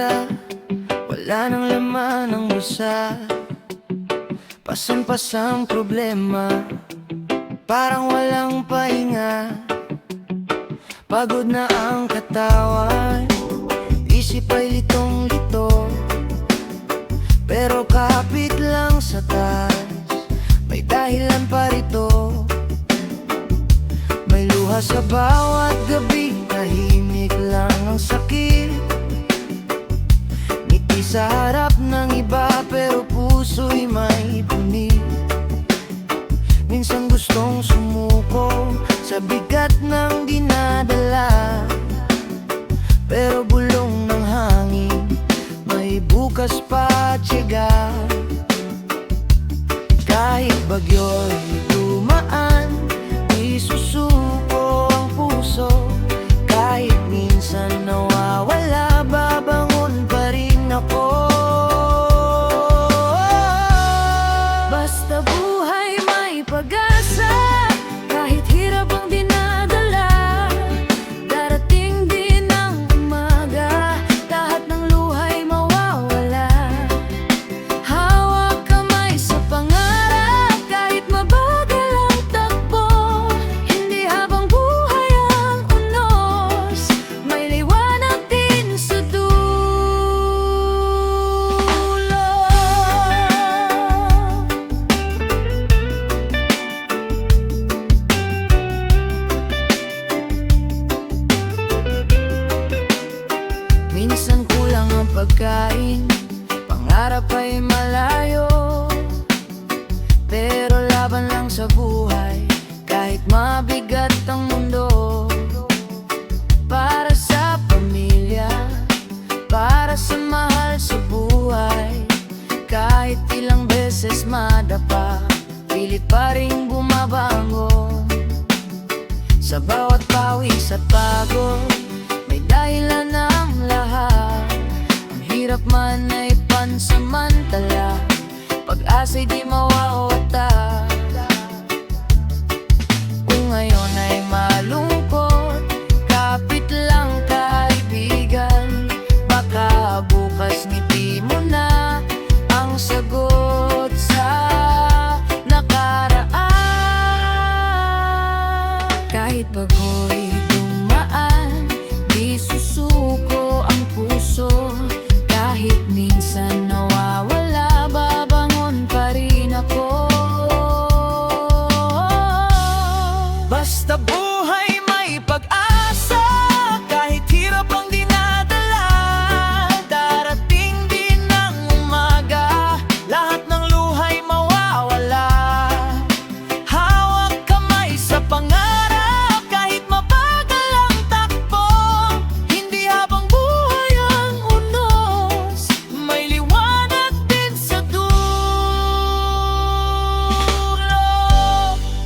umaga, wala nang laman ang bulsa. Pasan-pasang problema, parang walang pahinga. Pagod na ang katawan, isip ay litong-lito. Pero kapit lang sa taas, may dahilan pa rito. May luha sa bawat gabi, tahimik lang ang sakit. Ngiti sa harap ng iba, pero puso'y may punit. Minsan gustong sumuko sa bigat ng dinadala, pero bulong ng hangin, may bukas pa tiyaga. Kahit bagyo'y dumaan, di susuko ang puso. Kahit minsan nawawala, babangon pa rin ako. Basta buhay may pag-asa, kahit hirap ang dinadala. Darating din ang umaga, lahat ng luhay mawawala. Hawak kamay sa pangarap, kahit mabagal ang takbo. Hindi habang buhay ang unos, may liwanag din sa dulo. Minsan kulang ang pagkain, pangarap ay malayo. Pero laban lang sa buhay, kahit mabigat ang mundo. Para sa pamilya, para sa mahal sa buhay. Kahit ilang beses madapa, pilit pa rin bumabangon. Sa bawat pawis at pagod, may dahilan ang lahat. Ang hirap man ay pansamantala, pag-asa'y di mawawatak. Kung ngayon ay malungkot, kapit lang kaibigan. Baka bukas ngiti mo na ang sagot sa nakaraan. Kahit bago'y dumaan, di susuko ang puso. Kahit minsan nawawala, babangon pa rin ako. Basta buhay may pag-asa, kahit hirap ang dinadala. Darating din ang umaga, lahat ng luhay mawawala. Hawak kamay sa pangarap, kahit mabagal ang takbo. Hindi habang buhay ang unos, may liwanag din sa dulo.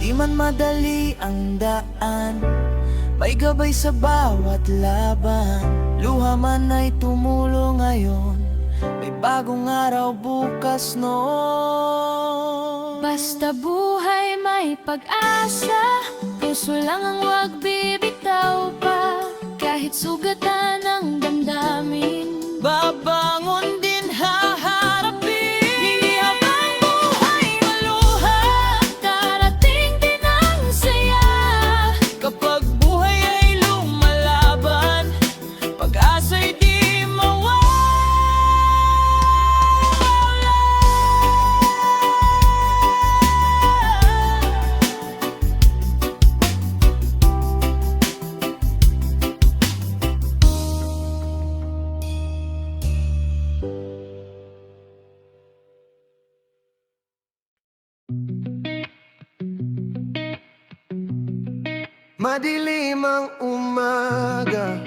Di man madali ang daan, may gabay sa bawat laban. Luha man ay tumulo ngayon, may bagong araw bukas noon. Basta buhay may pag-asa, puso lang ang wag bibitaw pa. Kahit sugatan ang damdamin, babangon din haharapin. Hindi habang buhay maluha, darating din ang saya. Kapag buhay ay lumalaban, pag-asa'y di mawawala. Madilim ang umaga,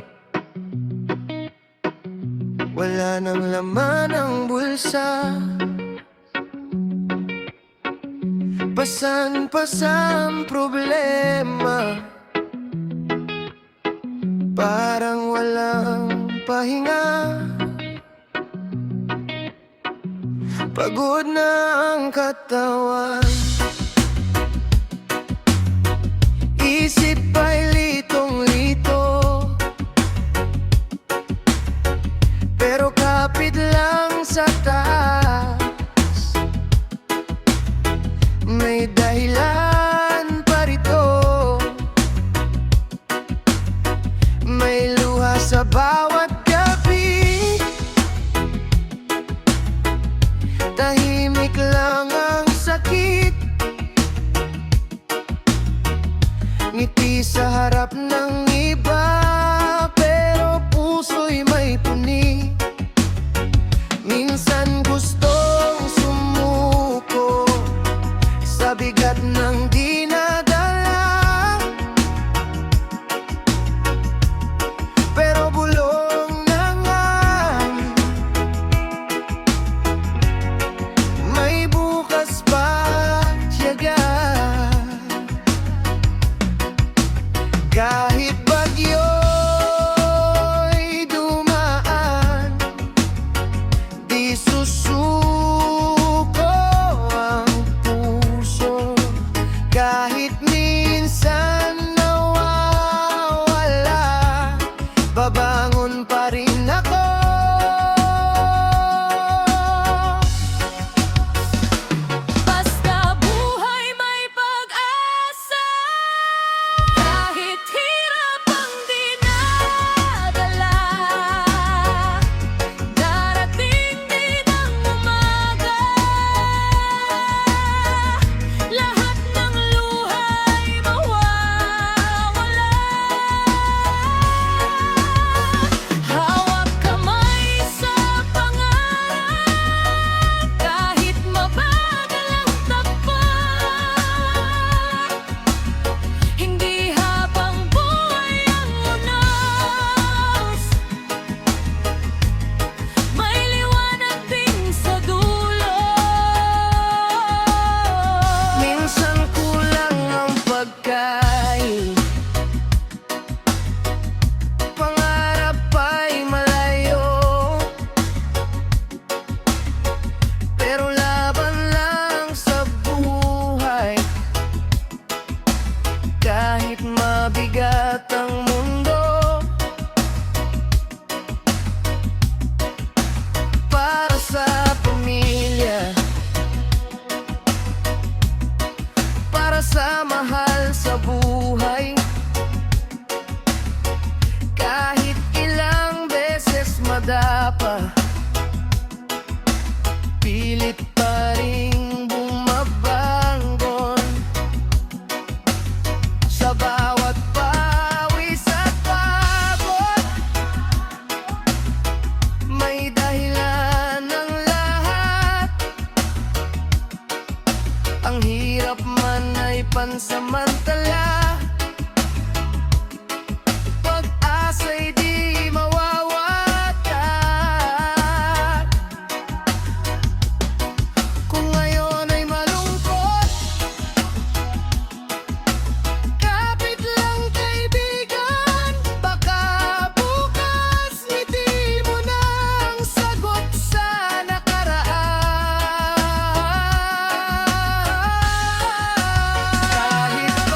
wala nang laman ang bulsa. Pasan-pasang problema, parang walang pahinga. Pagod na ang katawan, isip ay litong-lito. pero kapit lang sa taas. May dahilan pa rito, may luha sa bawat gabi. Tahimik lang ang sakit, ngiti sa harap ng iba, pero puso'y may puni. Minsan gustong sumuko sa bigat ng dinadala, pero bulong na nga, may bukas pa tiyaga. Kahit bagyo'y dumaan, di susuko ang puso. Kahit minsan nawawala, babangon pa rin ako. Basta buhay may pag-asa, kahit hirap ang dinadala, darating din ang umaga, lahat ng luha'y mawawala. Hawak kamay sa pangarap, kahit mabagal ang takbo, hindi habang buhay ang unos, may liwanag din sa dulo. Minsan kulang ang pagkain, pangarap ay malayo, pero laban lang sa buhay. Kahit mabigat ang mundo, para sa pamilya, para sa mahal sa buhay. Kahit ilang beses madapa, pilit pa ring bumabangon. Sa bawat pawis at pagod, may dahilan ng lahat. Ang hirap man ay pansamantala, pag-asa'y di mawawatak. Kung ngayon ay malungkot, kapit lang kaibigan, baka bukas ngiti mo na ang sagot sa nakaraan. Kahit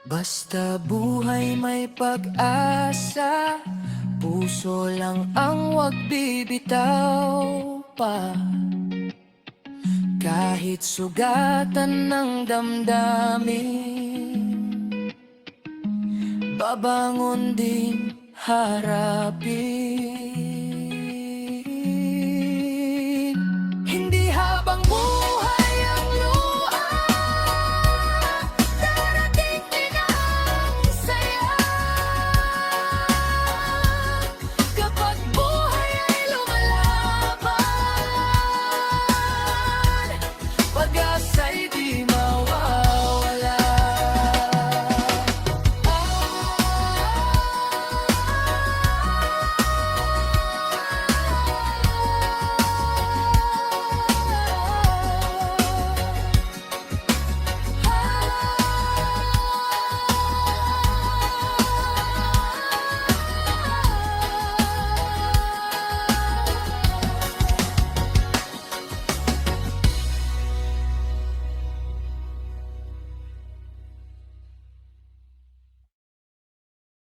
Basta buhay may pag-asa, puso lang ang wag bibitaw pa. Kahit sugatan ng damdamin, babangon din harapin.